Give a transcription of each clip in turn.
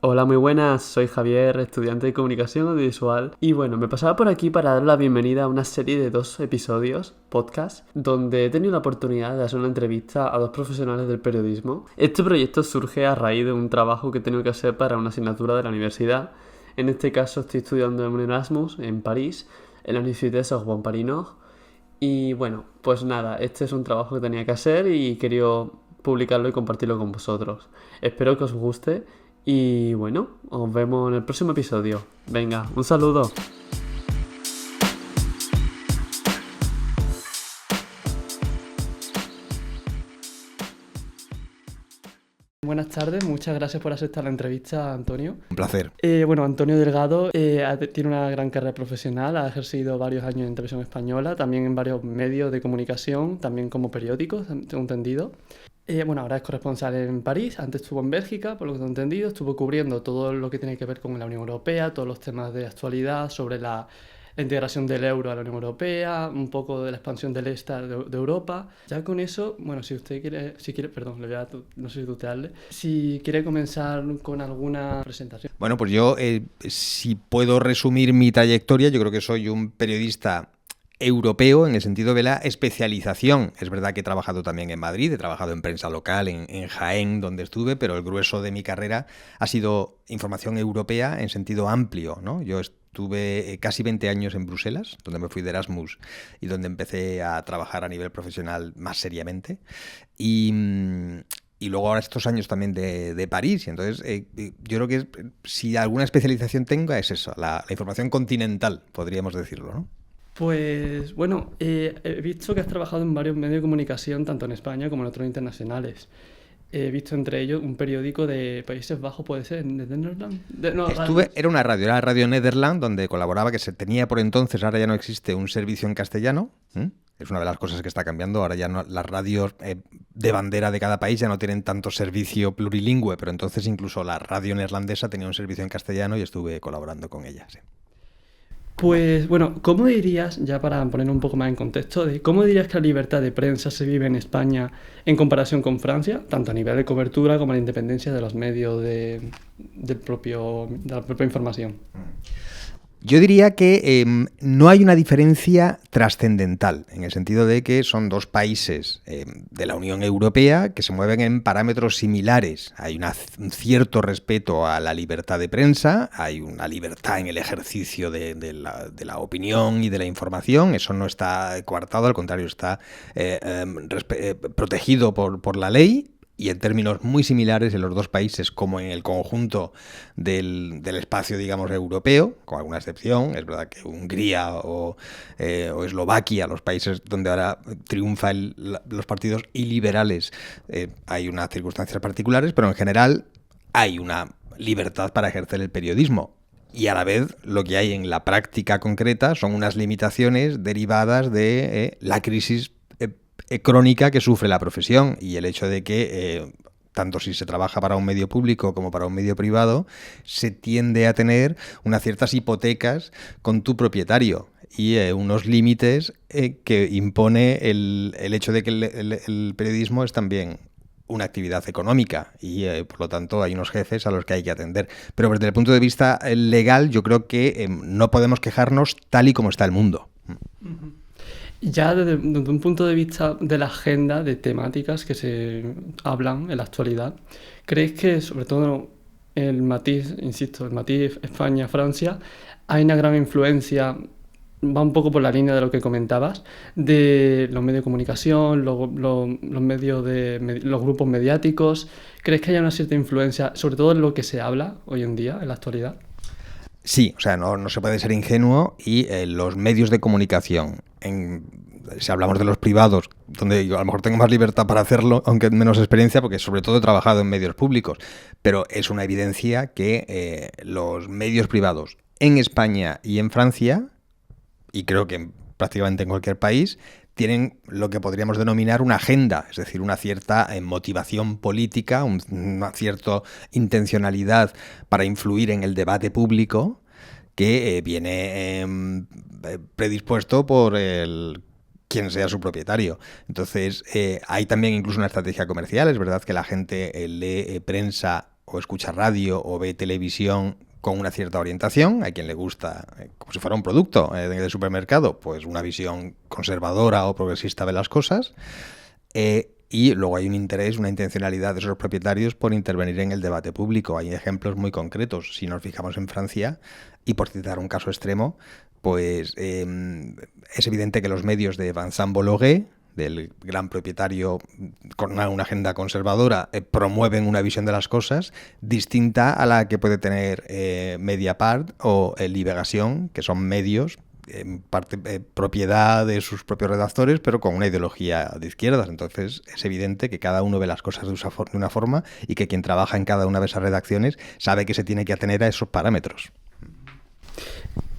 Hola, muy buenas, soy Javier, estudiante de comunicación audiovisual y bueno, me pasaba por aquí para dar la bienvenida a una serie de 2 episodios, podcast, donde he tenido la oportunidad de hacer una entrevista a 2 profesionales del periodismo. Este proyecto surge a raíz de un trabajo que he tenido que hacer para una asignatura de la universidad. En este caso estoy estudiando en un Erasmus en París, en la Université Sorbonne Paris Nord. Y bueno, pues nada, este es un trabajo que tenía que hacer y quería publicarlo y compartirlo con vosotros. Espero que os guste y bueno, os vemos en el próximo episodio. Venga, un saludo. Buenas tardes, muchas gracias por aceptar la entrevista, Antonio. Un placer. Bueno, Antonio Delgado tiene una gran carrera profesional, ha ejercido varios años en televisión española, también en varios medios de comunicación, también como periódicos, tengo entendido. Bueno, ahora es corresponsal en París, antes estuvo en Bélgica, por lo que tengo entendido, estuvo cubriendo todo lo que tiene que ver con la Unión Europea, todos los temas de actualidad sobre la integración del euro a la Unión Europea, un poco de la expansión del este de Europa. Ya con eso, bueno, si usted quiere, si quiere, perdón, no sé si tutearle, si quiere comenzar con alguna presentación. Bueno, pues yo, si puedo resumir mi trayectoria, yo creo que soy un periodista europeo en el sentido de la especialización. Es verdad que he trabajado también en Madrid, he trabajado en prensa local, en Jaén, donde estuve, pero el grueso de mi carrera ha sido información europea en sentido amplio, ¿no? Yo estuve casi 20 años en Bruselas, donde me fui de Erasmus y donde empecé a trabajar a nivel profesional más seriamente. Y, y luego ahora estos años también de París. Y entonces, yo creo que si alguna especialización tengo es eso, la información continental, podríamos decirlo, ¿no? Pues bueno, he visto que has trabajado en varios medios de comunicación, tanto en España como en otros internacionales. He visto entre ellos un periódico de Países Bajos, puede ser, de Netherlands. No, Estuve, radios. era Radio Nederland, donde colaboraba, que se tenía por entonces, ahora ya no existe, un servicio en castellano. Es una de las cosas que está cambiando. Ahora ya no, las radios de bandera de cada país ya no tienen tanto servicio plurilingüe, pero entonces incluso la radio neerlandesa tenía un servicio en castellano y estuve colaborando con ella. Sí. Pues bueno, ¿cómo dirías, ya para poner un poco más en contexto, de cómo dirías que la libertad de prensa se vive en España en comparación con Francia, tanto a nivel de cobertura como a la independencia de los medios de la propia información? Yo diría que no hay una diferencia trascendental, en el sentido de que son dos países de la Unión Europea que se mueven en parámetros similares. Hay un cierto respeto a la libertad de prensa, hay una libertad en el ejercicio de la opinión y de la información. Eso no está coartado, al contrario, está protegido por la ley. Y en términos muy similares en los dos países como en el conjunto del espacio, digamos, europeo, con alguna excepción. Es verdad que Hungría o Eslovaquia, los países donde ahora triunfan los partidos iliberales, hay unas circunstancias particulares, pero en general hay una libertad para ejercer el periodismo. Y a la vez lo que hay en la práctica concreta son unas limitaciones derivadas de la crisis crónica que sufre la profesión y el hecho de que tanto si se trabaja para un medio público como para un medio privado, se tiende a tener unas ciertas hipotecas con tu propietario y unos límites que impone el hecho de que el periodismo es también una actividad económica y por lo tanto hay unos jefes a los que hay que atender. Pero desde el punto de vista legal yo creo que no podemos quejarnos tal y como está el mundo. Ya desde un punto de vista de la agenda de temáticas que se hablan en la actualidad, ¿crees que sobre todo el matiz, insisto, el matiz España-Francia, hay una gran influencia, va un poco por la línea de lo que comentabas, de los medios de comunicación, los medios los grupos mediáticos? ¿Crees que hay una cierta influencia, sobre todo en lo que se habla hoy en día, en la actualidad? Sí, o sea, no se puede ser ingenuo y los medios de comunicación, si hablamos de los privados, donde yo a lo mejor tengo más libertad para hacerlo, aunque menos experiencia, porque sobre todo he trabajado en medios públicos, pero es una evidencia que los medios privados en España y en Francia, y creo que prácticamente en cualquier país, tienen lo que podríamos denominar una agenda, es decir, una cierta motivación política, una cierta intencionalidad para influir en el debate público que viene predispuesto por quien sea su propietario. Entonces, hay también incluso una estrategia comercial. Es verdad que la gente lee prensa o escucha radio o ve televisión con una cierta orientación. Hay quien le gusta, como si fuera un producto de supermercado, pues una visión conservadora o progresista de las cosas. Y luego hay un interés, una intencionalidad de esos propietarios por intervenir en el debate público. Hay ejemplos muy concretos. Si nos fijamos en Francia, y por citar un caso extremo, pues es evidente que los medios de Vincent Bolloré, del gran propietario con una agenda conservadora, promueven una visión de las cosas distinta a la que puede tener Mediapart o Libération, que son medios en parte propiedad de sus propios redactores, pero con una ideología de izquierdas. Entonces es evidente que cada uno ve las cosas de una forma y que quien trabaja en cada una de esas redacciones sabe que se tiene que atener a esos parámetros.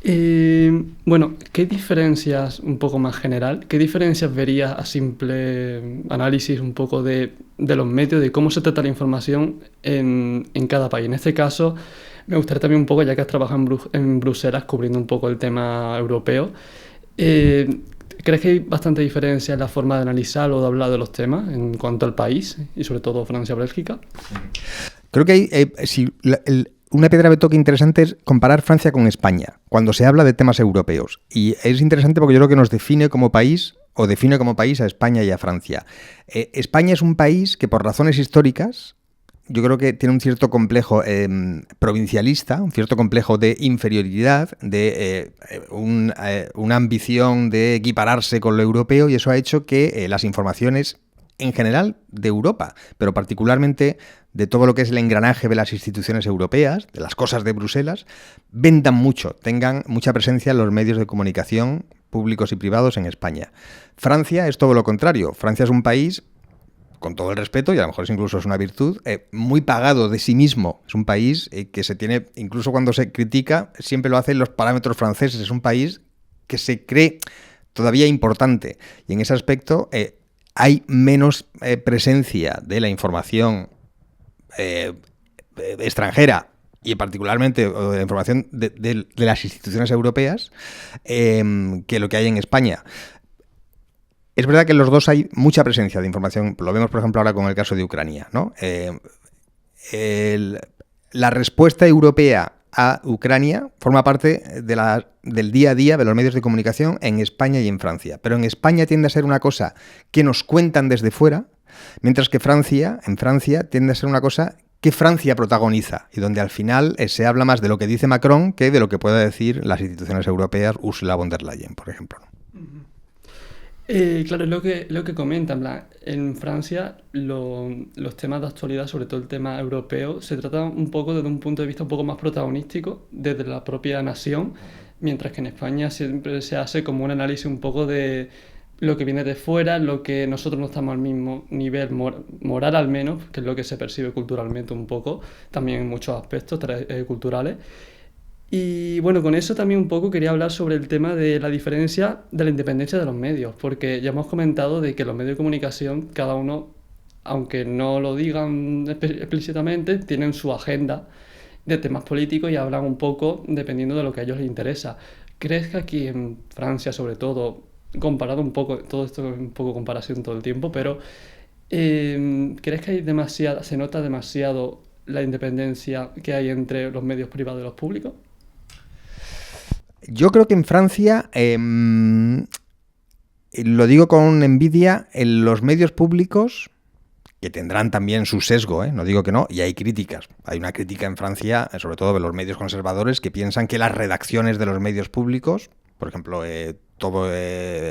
Bueno, ¿qué diferencias, un poco más general, qué diferencias verías a simple análisis un poco de los medios, de cómo se trata la información en cada país? En este caso, me gustaría también un poco, ya que has trabajado en Bruselas cubriendo un poco el tema europeo, ¿crees que hay bastante diferencia en la forma de analizar o de hablar de los temas en cuanto al país, y sobre todo Francia-Bélgica? Creo que hay... Una piedra de toque interesante es comparar Francia con España, cuando se habla de temas europeos. Y es interesante porque yo creo que nos define como país, o define como país a España y a Francia. España es un país que por razones históricas, yo creo que tiene un cierto complejo provincialista, un cierto complejo de inferioridad, de una ambición de equipararse con lo europeo, y eso ha hecho que las informaciones en general de Europa, pero particularmente de todo lo que es el engranaje de las instituciones europeas, de las cosas de Bruselas, vendan mucho, tengan mucha presencia en los medios de comunicación públicos y privados en España. Francia es todo lo contrario. Francia es un país, con todo el respeto, y a lo mejor incluso es una virtud, muy pagado de sí mismo. Es un país que se tiene, incluso cuando se critica, siempre lo hace en los parámetros franceses. Es un país que se cree todavía importante. Y en ese aspecto hay menos presencia de la información extranjera y particularmente de la información de las instituciones europeas que lo que hay en España. Es verdad que en los dos hay mucha presencia de información. Lo vemos, por ejemplo, ahora con el caso de Ucrania, ¿no? La respuesta europea a Ucrania forma parte del día a día de los medios de comunicación en España y en Francia. Pero en España tiende a ser una cosa que nos cuentan desde fuera, mientras que en Francia tiende a ser una cosa que Francia protagoniza y donde al final se habla más de lo que dice Macron que de lo que pueda decir las instituciones europeas, Ursula von der Leyen, por ejemplo. Claro, es lo que comentan. En Francia los temas de actualidad, sobre todo el tema europeo, se tratan un poco desde un punto de vista un poco más protagonístico, desde la propia nación, mientras que en España siempre se hace como un análisis un poco de lo que viene de fuera, lo que nosotros no estamos al mismo nivel moral al menos, que es lo que se percibe culturalmente un poco, también en muchos aspectos culturales. Y bueno, con eso también un poco quería hablar sobre el tema de la diferencia de la independencia de los medios, porque ya hemos comentado de que los medios de comunicación, cada uno, aunque no lo digan explícitamente, tienen su agenda de temas políticos y hablan un poco dependiendo de lo que a ellos les interesa. ¿Crees que aquí en Francia, sobre todo, comparado un poco, todo esto es un poco comparación todo el tiempo, pero ¿crees que se nota demasiado la independencia que hay entre los medios privados y los públicos? Yo creo que en Francia, lo digo con envidia, en los medios públicos, que tendrán también su sesgo, no digo que no, y hay críticas. Hay una crítica en Francia, sobre todo de los medios conservadores, que piensan que las redacciones de los medios públicos, por ejemplo, todo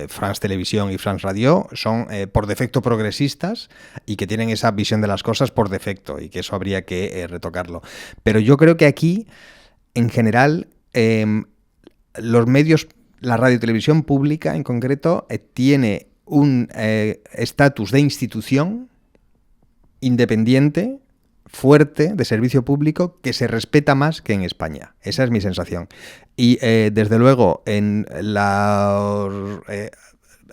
France Televisión y France Radio, son por defecto progresistas y que tienen esa visión de las cosas por defecto y que eso habría que retocarlo. Pero yo creo que aquí, en general, los medios, la radio y televisión pública en concreto, tiene un estatus de institución independiente, fuerte, de servicio público, que se respeta más que en España. Esa es mi sensación. Y desde luego, en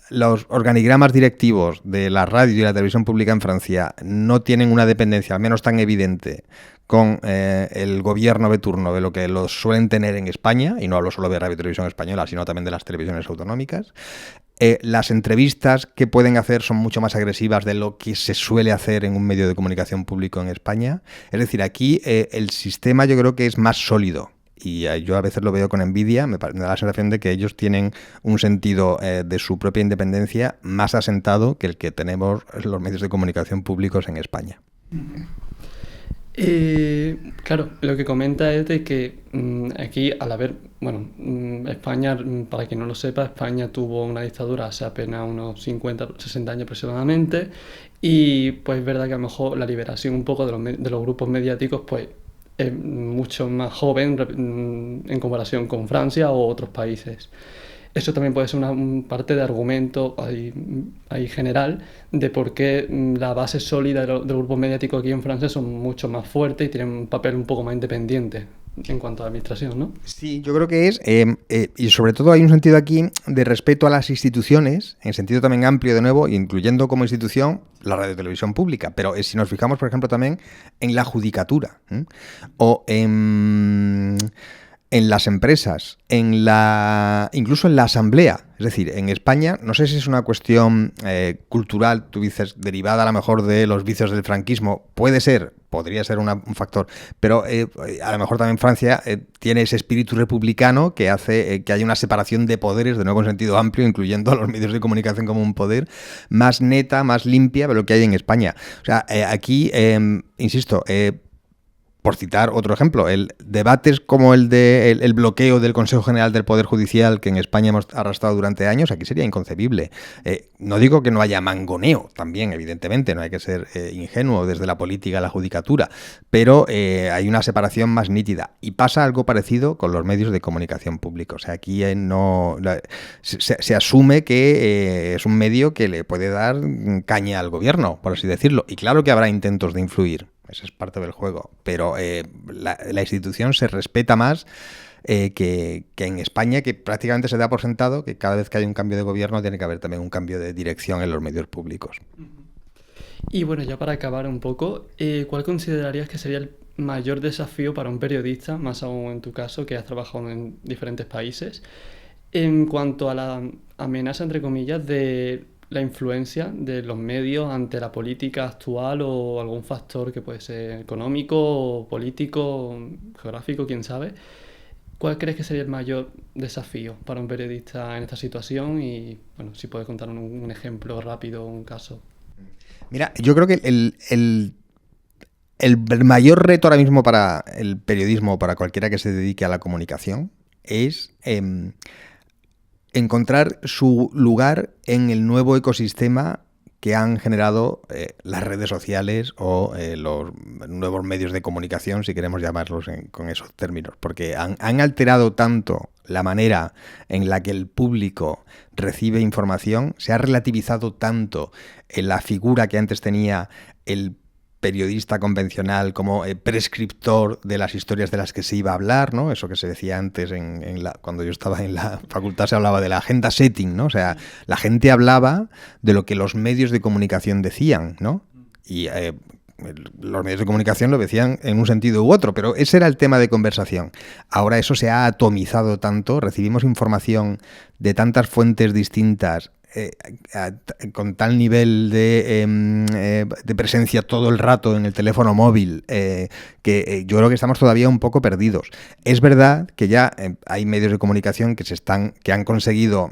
los organigramas directivos de la radio y la televisión pública en Francia no tienen una dependencia, al menos tan evidente, con el gobierno de turno de lo que los suelen tener en España, y no hablo solo de radio y televisión española, sino también de las televisiones autonómicas. las entrevistas que pueden hacer son mucho más agresivas de lo que se suele hacer en un medio de comunicación público en España. Es decir, aquí el sistema yo creo que es más sólido. Y yo a veces lo veo con envidia, me da la sensación de que ellos tienen un sentido de su propia independencia más asentado que el que tenemos los medios de comunicación públicos en España. Claro, lo que comenta es de que aquí, al haber, España, para quien no lo sepa, España tuvo una dictadura hace apenas unos 50, 60 años aproximadamente, y pues es verdad que a lo mejor la liberación un poco de los grupos mediáticos pues es mucho más joven en comparación con Francia o otros países. Eso también puede ser una parte de argumento ahí general de por qué la base sólida de los grupos mediáticos aquí en Francia son mucho más fuertes y tienen un papel un poco más independiente en cuanto a administración, ¿no? Sí, yo creo que es, y sobre todo hay un sentido aquí de respeto a las instituciones, en sentido también amplio de nuevo, incluyendo como institución la radio y televisión pública, pero si nos fijamos, por ejemplo, también en la judicatura, o en las empresas, incluso en la asamblea. Es decir, en España, no sé si es una cuestión cultural, tú dices, derivada a lo mejor de los vicios del franquismo, podría ser un factor, pero a lo mejor también Francia tiene ese espíritu republicano que hace que haya una separación de poderes, de nuevo en sentido amplio, incluyendo a los medios de comunicación como un poder, más neta, más limpia de lo que hay en España. O sea, aquí, insisto, por citar otro ejemplo, debates como el bloqueo del Consejo General del Poder Judicial que en España hemos arrastrado durante años, aquí sería inconcebible. No digo que no haya mangoneo, también, evidentemente, no hay que ser ingenuo desde la política a la judicatura, pero hay una separación más nítida. Y pasa algo parecido con los medios de comunicación públicos. O sea, aquí se asume que es un medio que le puede dar caña al gobierno, por así decirlo. Y claro que habrá intentos de influir. Ese es parte del juego, pero la institución se respeta más que en España, que prácticamente se da por sentado que cada vez que hay un cambio de gobierno tiene que haber también un cambio de dirección en los medios públicos. Y bueno, ya para acabar un poco, ¿cuál considerarías que sería el mayor desafío para un periodista, más aún en tu caso, que has trabajado en diferentes países, en cuanto a la amenaza, entre comillas, de la influencia de los medios ante la política actual o algún factor que puede ser económico o político, geográfico, quién sabe? ¿Cuál crees que sería el mayor desafío para un periodista en esta situación? Y bueno, si puedes contar un ejemplo rápido, un caso. Mira, yo creo que el mayor reto ahora mismo para el periodismo, para cualquiera que se dedique a la comunicación, es encontrar su lugar en el nuevo ecosistema que han generado las redes sociales o los nuevos medios de comunicación, si queremos llamarlos con esos términos, porque han alterado tanto la manera en la que el público recibe información, se ha relativizado tanto en la figura que antes tenía el periodista convencional como prescriptor de las historias de las que se iba a hablar, ¿no? Eso que se decía antes cuando yo estaba en la facultad, se hablaba de la agenda setting, ¿no? O sea, la gente hablaba de lo que los medios de comunicación decían, ¿no? Y los medios de comunicación lo decían en un sentido u otro, pero ese era el tema de conversación. Ahora eso se ha atomizado tanto, recibimos información de tantas fuentes distintas, con tal nivel de presencia todo el rato en el teléfono móvil, que yo creo que estamos todavía un poco perdidos. Es verdad que ya hay medios de comunicación que han conseguido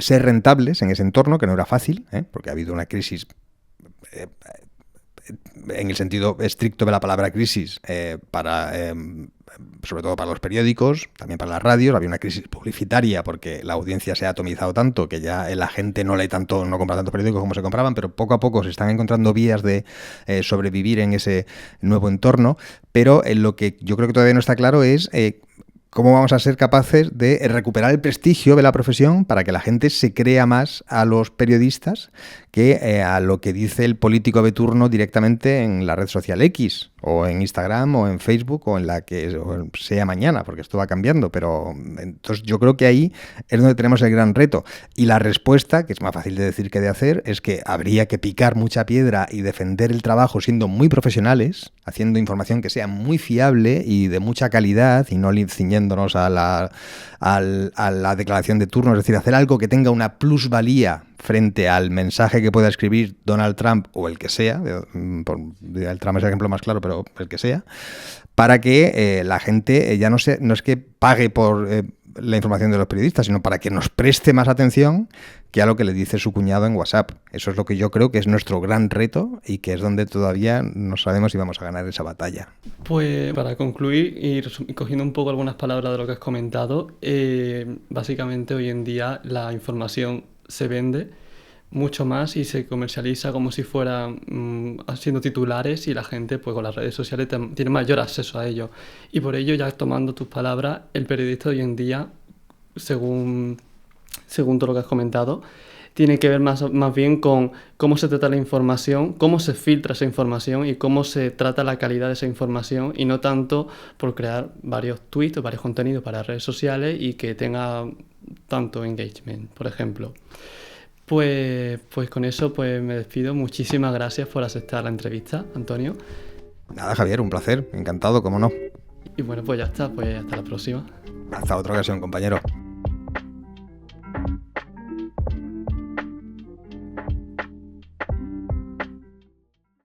ser rentables en ese entorno, que no era fácil, porque ha habido una crisis en el sentido estricto de la palabra crisis, sobre todo para los periódicos, también para las radios. Había una crisis publicitaria porque la audiencia se ha atomizado tanto que ya la gente no lee tanto, no compra tantos periódicos como se compraban, pero poco a poco se están encontrando vías de sobrevivir en ese nuevo entorno. Pero lo que yo creo que todavía no está claro es cómo vamos a ser capaces de recuperar el prestigio de la profesión para que la gente se crea más a los periodistas, que a lo que dice el político de turno directamente en la red social X, o en Instagram, o en Facebook, o en la que sea mañana, porque esto va cambiando. Pero entonces yo creo que ahí es donde tenemos el gran reto. Y la respuesta, que es más fácil de decir que de hacer, es que habría que picar mucha piedra y defender el trabajo siendo muy profesionales, haciendo información que sea muy fiable y de mucha calidad, y no ciñéndonos a la declaración de turno, es decir, hacer algo que tenga una plusvalía frente al mensaje que pueda escribir Donald Trump o el que sea, el Trump es el ejemplo más claro, pero el que sea, para que la gente ya no es que pague por la información de los periodistas, sino para que nos preste más atención que a lo que le dice su cuñado en WhatsApp. Eso es lo que yo creo que es nuestro gran reto y que es donde todavía no sabemos si vamos a ganar esa batalla. Pues para concluir y cogiendo un poco algunas palabras de lo que has comentado, básicamente hoy en día la información se vende mucho más y se comercializa como si fueran haciendo titulares, y la gente pues con las redes sociales tiene mayor acceso a ello. Y por ello, ya tomando tus palabras, el periodista hoy en día, según todo lo que has comentado, tiene que ver más bien con cómo se trata la información, cómo se filtra esa información y cómo se trata la calidad de esa información, y no tanto por crear varios tweets o varios contenidos para redes sociales y que tenga tanto engagement, por ejemplo. Pues con eso pues me despido. Muchísimas gracias por aceptar la entrevista, Antonio. Nada, Javier, un placer. Encantado, cómo no. Y bueno, pues ya está. Pues hasta la próxima. Hasta otra ocasión, compañero.